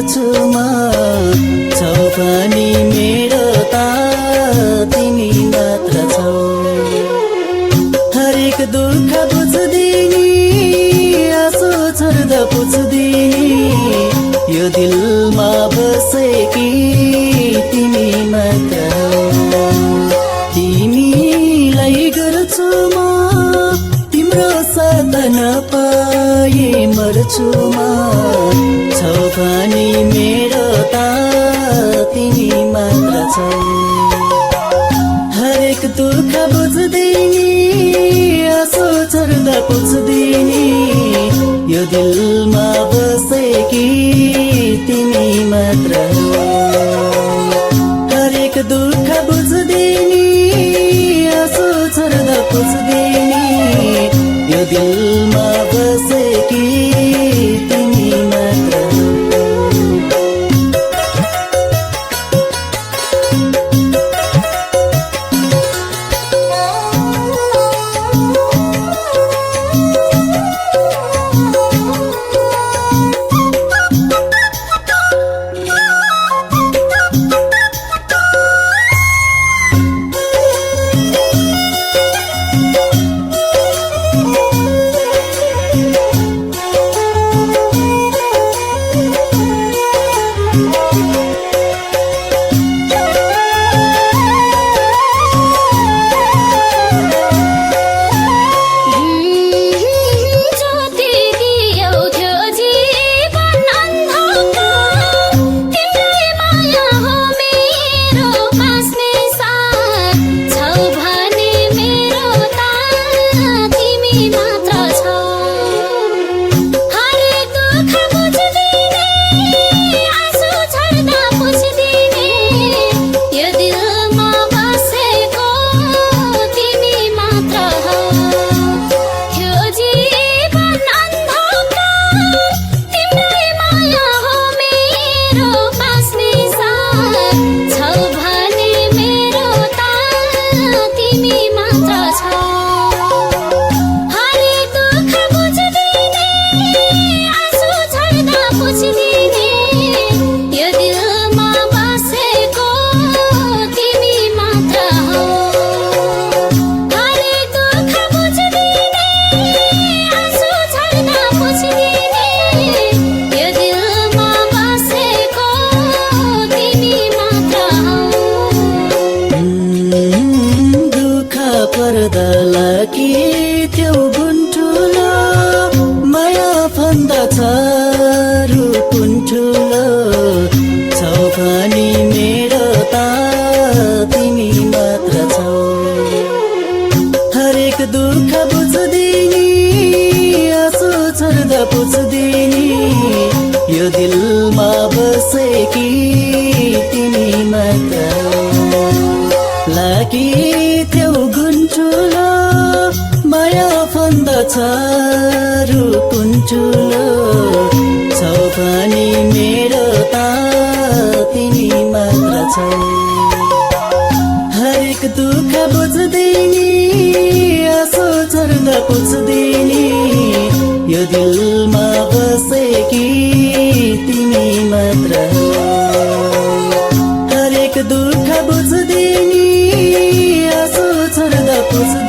गर्छु म छौ पनि मेरो त तिमी मात्र छौ। हरेक दुःख बुझ्दिनी आँसु झर्दा पुछ्दिनी यो दिलमा बसेकी तिमी मात्र हौ। तिमीलाई गर्छु म तिम्रो साथ नपाए मर्छु म छौ पनि मेरो त तिमी मात्र छौ। हरेक दुःख बुझ्दिनी आँसु झर्दा पुछ्दिनी यो दिलमा बसेकी तिमी मात्र हौ। हरेक दुःख बुझ्दिनी आँसु झर्दा पुछ्दिनी यो दिलमा बसेकी तिमी मात्र हौ। पर्दला कि त्यो गुन्ठुलो माया भन्दछ रुकुन ठुलो छौ पनि मेरो त तिमी मात्र छौ। हरेक दुःख बुझ्दिनी आँसु झर्दा पुछ्दिनी यो दिलमा बसेकी तिमी मात्र हौ। लागि त्यो गुन्ठुलो माया भन्दछ रुकुन ठुलो छौ पनि मेरो त तिमी मात्र छौ। हरेक दुःख बुझ्दिनी आँसु झर्दा पुछ्दिनी यो दिलमा बसेकी तिमी मात्र हौ। हरेक दुःख बुझ्दिनी आँसु झर्दा पुछ्दिनी